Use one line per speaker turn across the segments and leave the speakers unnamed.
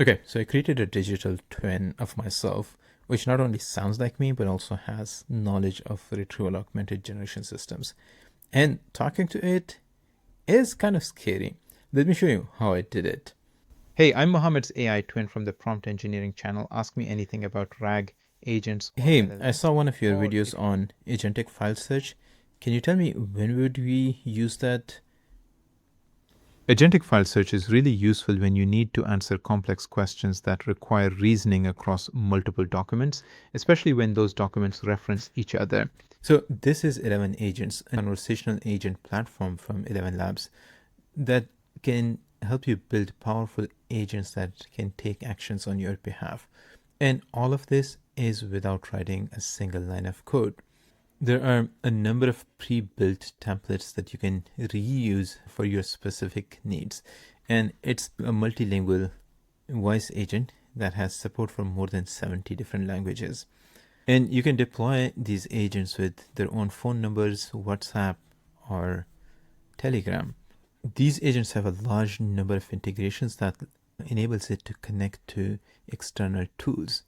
Okay, so I created a digital twin of myself, which not only sounds like me, but also has knowledge of retrieval augmented generation systems. And talking to it is kind of scary. Let me show you how I did it. Hey, I'm Mohammed's AI twin from the Prompt Engineering channel. Ask me anything about RAG, agents, or Hey, I saw one of your videos on agentic file search. Can you tell me when would we use that? Agentic file search is really useful when you need to answer complex questions that require reasoning across multiple documents, especially when those documents reference each other. So this is ElevenAgents, a conversational agent platform from ElevenLabs that can help you build powerful agents that can take actions on your behalf. And all of this is without writing a single line of code. There are a number of pre-built templates that you can reuse for your specific needs. And it's a multilingual voice agent that has support for more than 70 different languages. And you can deploy these agents with their own phone numbers, WhatsApp, or Telegram. These agents have a large number of integrations that enables it to connect to external tools.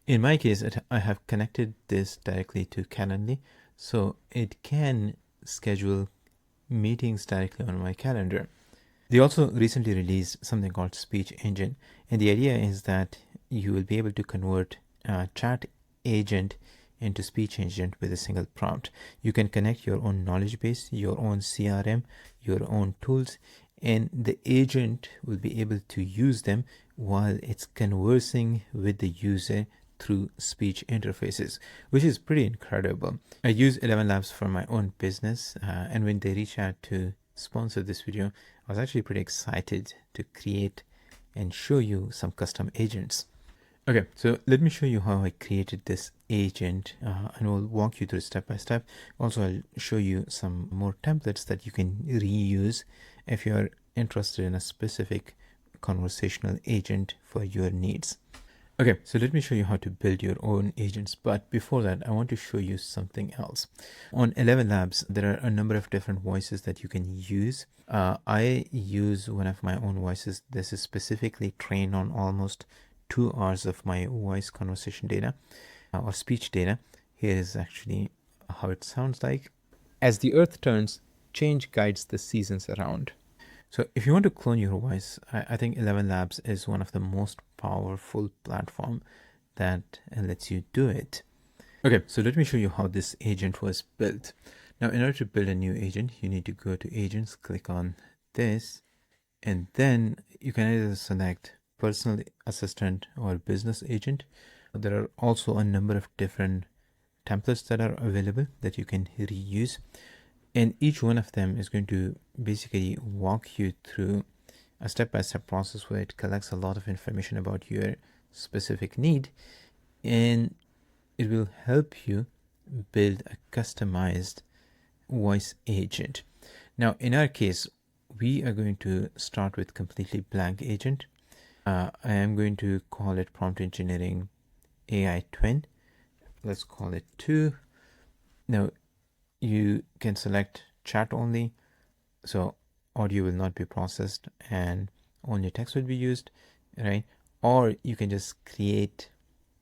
In my case, I have connected this directly to Calendly, so it can schedule meetings directly on my calendar. They also recently released something called Speech Engine, and the idea is that you will be able to convert a chat agent into speech agent with a single prompt. You can connect your own knowledge base, your own CRM, your own tools, and the agent will be able to use them while it's conversing with the user through speech interfaces, which is pretty incredible. I use ElevenLabs for my own business, and when they reached out to sponsor this video, I was actually pretty excited to create and show you some custom agents. Okay, so let me show you how I created this agent, and we'll walk you through step by step. Also, I'll show you some more templates that you can reuse if you're interested in a specific conversational agent for your needs. Okay, so let me show you how to build your own agents. But before that, I want to show you something else. On ElevenLabs, there are a number of different voices that you can use. I use one of my own voices. This is specifically trained on almost 2 hours of my voice conversation data or speech data. Here is actually how it sounds like. As the earth turns, change guides the seasons around. So if you want to clone your voice, I think ElevenLabs is one of the most powerful platform that lets you do it. Okay, so let me show you how this agent was built. Now, in order to build a new agent, you need to go to agents, click on this, and then you can either select personal assistant or business agent. There are also a number of different templates that are available that you can reuse. And each one of them is going to basically walk you through a step-by-step process where it collects a lot of information about your specific need, and it will help you build a customized voice agent. Now, in our case, we are going to start with completely blank agent. I am going to call it Prompt Engineering AI Twin. Let's call it 2. Now, you can select chat only, so audio will not be processed and only text will be used, right? Or you can just create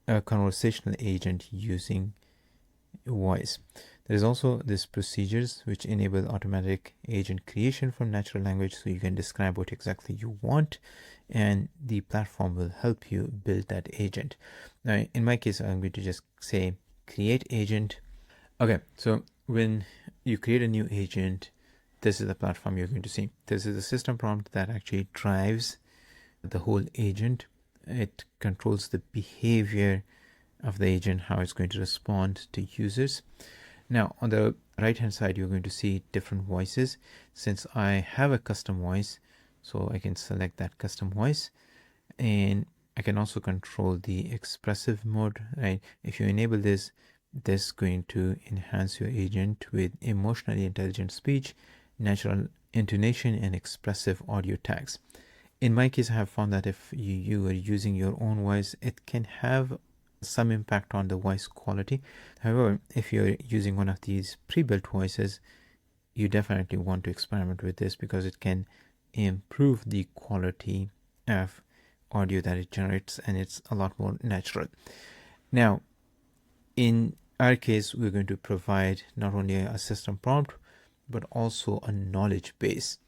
a conversational agent using voice. There is also this procedures which enable automatic agent creation from natural language, so you can describe what exactly you want and the platform will help you build that agent. Now, in my case, I'm going to just say create agent. Okay, so when you create a new agent, this is the platform you're going to see. This is the system prompt that actually drives the whole agent. It controls the behavior of the agent, how it's going to respond to users. Now, on the right hand side, you're going to see different voices. Since I have a custom voice, so I can select that custom voice, and I can also control the expressive mode, right? If you enable this, this is going to enhance your agent with emotionally intelligent speech, natural intonation, and expressive audio tags. In my case, I have found that if you are using your own voice, it can have some impact on the voice quality. However, if you're using one of these pre-built voices, you definitely want to experiment with this because it can improve the quality of audio that it generates, and it's a lot more natural. Now, in our case, we're going to provide not only a system prompt, but also a knowledge base.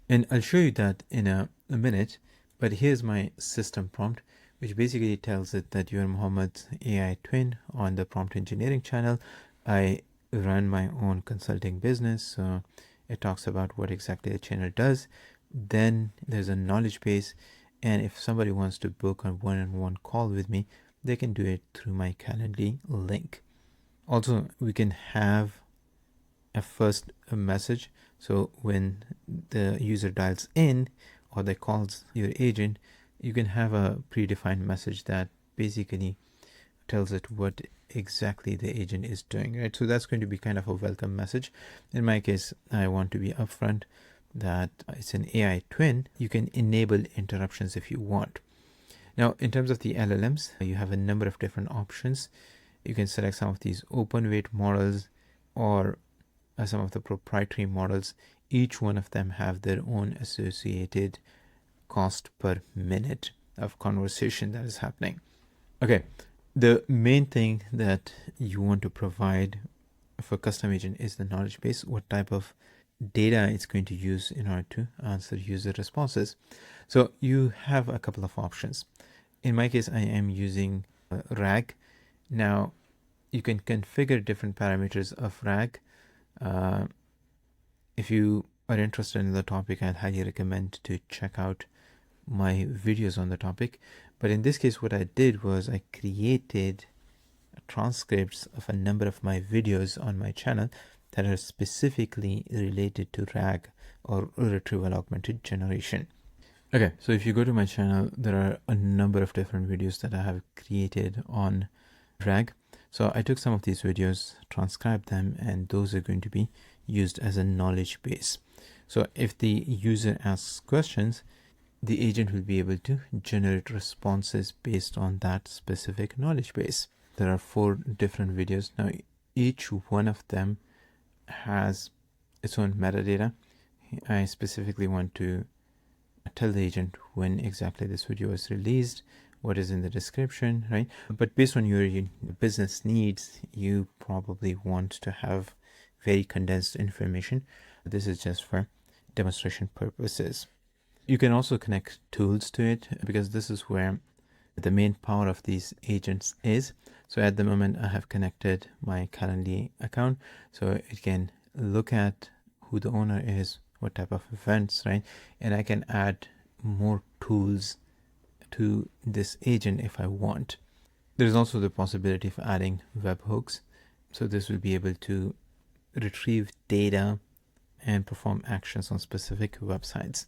And I'll show you that in a minute, but here's my system prompt, which basically tells it that you're Mohammed's AI twin on the prompt engineering channel. I run my own consulting business, so it talks about what exactly the channel does. Then there's a knowledge base, and if somebody wants to book a one-on-one call with me, they can do it through my Calendly link. Also, we can have a first message. So when the user dials in or they calls your agent, you can have a predefined message that basically tells it what exactly the agent is doing, right? So that's going to be kind of a welcome message. In my case, I want to be upfront that it's an AI twin. You can enable interruptions if you want. Now, in terms of the LLMs, you have a number of different options. You can select some of these open weight models or some of the proprietary models. Each one of them have their own associated cost per minute of conversation that is happening. Okay, the main thing that you want to provide for custom agent is the knowledge base, what type of data it's going to use in order to answer user responses. So you have a couple of options. In my case, I am using RAG. Now, you can configure different parameters of RAG. If you are interested in the topic, I'd highly recommend to check out my videos on the topic. But in this case, what I did was I created transcripts of a number of my videos on my channel that are specifically related to RAG, or retrieval augmented generation. Okay, so if you go to my channel, there are a number of different videos that I have created on RAG. So I took some of these videos, transcribed them, and those are going to be used as a knowledge base. So if the user asks questions, the agent will be able to generate responses based on that specific knowledge base. There are 4 different videos. Now, each one of them has its own metadata. I specifically want to tell the agent when exactly this video was released, what is in the description, right? But based on your business needs, you probably want to have very condensed information. This is just for demonstration purposes. You can also connect tools to it, because this is where the main power of these agents is. So at the moment, I have connected my Calendly account, so it can look at who the owner is, what type of events, right? And I can add more tools to this agent if I want. There's also the possibility of adding webhooks. So this will be able to retrieve data and perform actions on specific websites.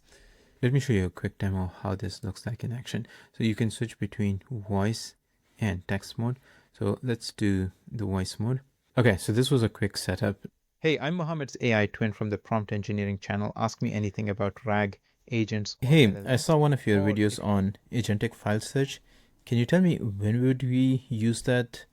Let me show you a quick demo of how this looks like in action. So you can switch between voice and text mode. So let's do the voice mode. Okay, so this was a quick setup. Hey, I'm Mohammed's AI twin from the prompt engineering channel. Ask me anything about RAG, agents. Hey, I saw one of your videos on agentic file search. Can you tell me when would we use that?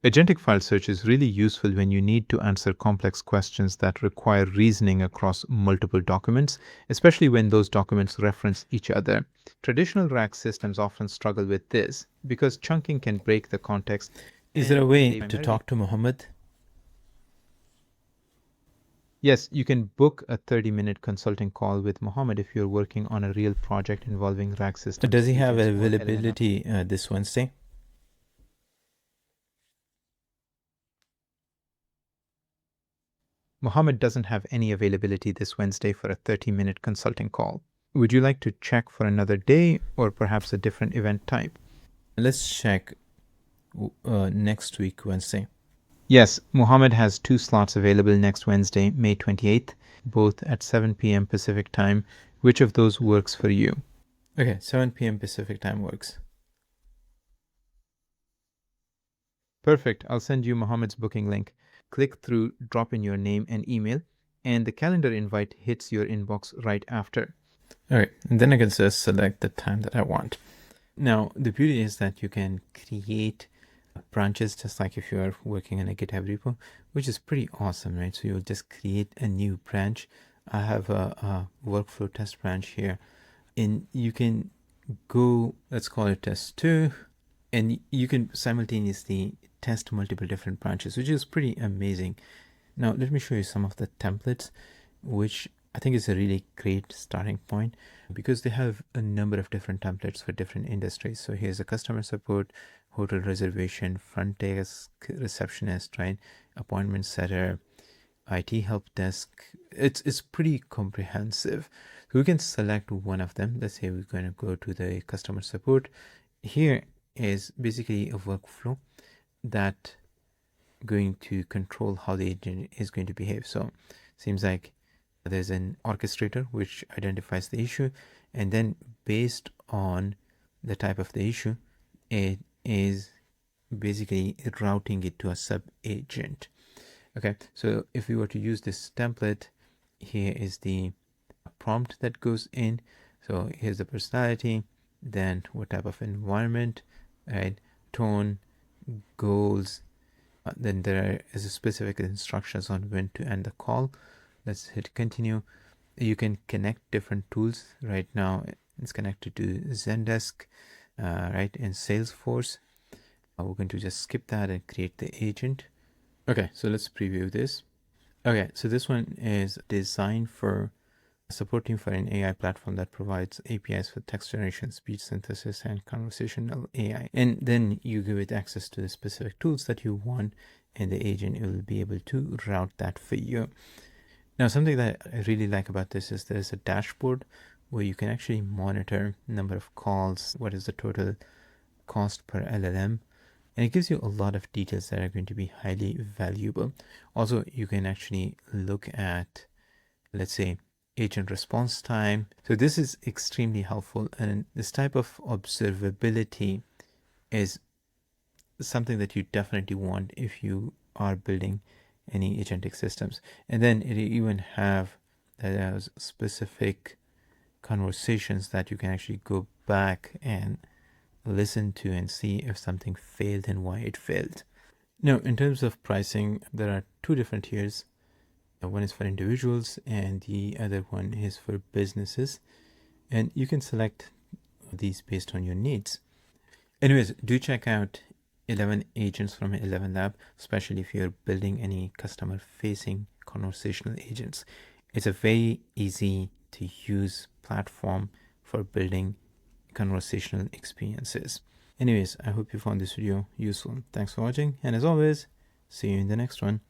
Agentic file search is really useful when you need to answer complex questions that require reasoning across multiple documents, especially when those documents reference each other. Traditional RAG systems often struggle with this because chunking can break the context. Is there a way to talk to Mohammed? Yes, you can book a 30-minute consulting call with Mohammed if you're working on a real project involving RAG systems. Does he have availability this Wednesday? Mohammed doesn't have any availability this Wednesday for a 30-minute consulting call. Would you like to check for another day or perhaps a different event type? Let's check next week, Wednesday. Yes, Mohammed has 2 slots available next Wednesday, May 28th, both at 7 p.m. Pacific time. Which of those works for you? Okay, 7 p.m. Pacific time works. Perfect. I'll send you Mohammed's booking link. Click through, drop in your name and email, and the calendar invite hits your inbox right after. All right, and then I can just select the time that I want. Now, the beauty is that you can create branches just like if you are working in a GitHub repo, which is pretty awesome, right? So you'll just create a new branch I have a workflow test branch here, and you can go, let's call it test 2, and you can simultaneously test multiple different branches, which is pretty amazing. Now let me show you some of the templates, which I think is a really great starting point, because they have a number of different templates for different industries. So here's a customer support, hotel reservation, front desk receptionist, right, appointment setter, IT help desk. It's pretty comprehensive. So we can select one of them. Let's say we're going to go to the customer support. Here is basically a workflow that going to control how the agent is going to behave. So seems like there's an orchestrator which identifies the issue, and then based on the type of the issue, it is basically routing it to a sub agent. Okay, so if we were to use this template, here is the prompt that goes in. So here's the personality, then what type of environment, right, tone, goals. Then there is a specific instructions on when to end the call. Let's hit continue. You can connect different tools. Right now it's connected to Zendesk, right, and Salesforce. We're going to just skip that and create the agent. Okay, so let's preview this. Okay, so this one is designed for supporting for an AI platform that provides APIs for text generation, speech synthesis, and conversational AI. And then you give it access to the specific tools that you want, and the agent will be able to route that for you. Now, something that I really like about this is there's a dashboard where you can actually monitor number of calls, what is the total cost per LLM, and it gives you a lot of details that are going to be highly valuable. Also, you can actually look at, let's say, agent response time. So this is extremely helpful, and this type of observability is something that you definitely want if you are building any agentic systems. And then it even have specific conversations that you can actually go back and listen to and see if something failed and why it failed. Now, in terms of pricing, there are two different tiers. One is for individuals and the other one is for businesses, and you can select these based on your needs. Anyways, do check out 11Agents from ElevenLab, especially if you're building any customer facing conversational agents. It's a very easy to use platform for building conversational experiences. Anyways, I hope you found this video useful. Thanks for watching, and as always, see you in the next one.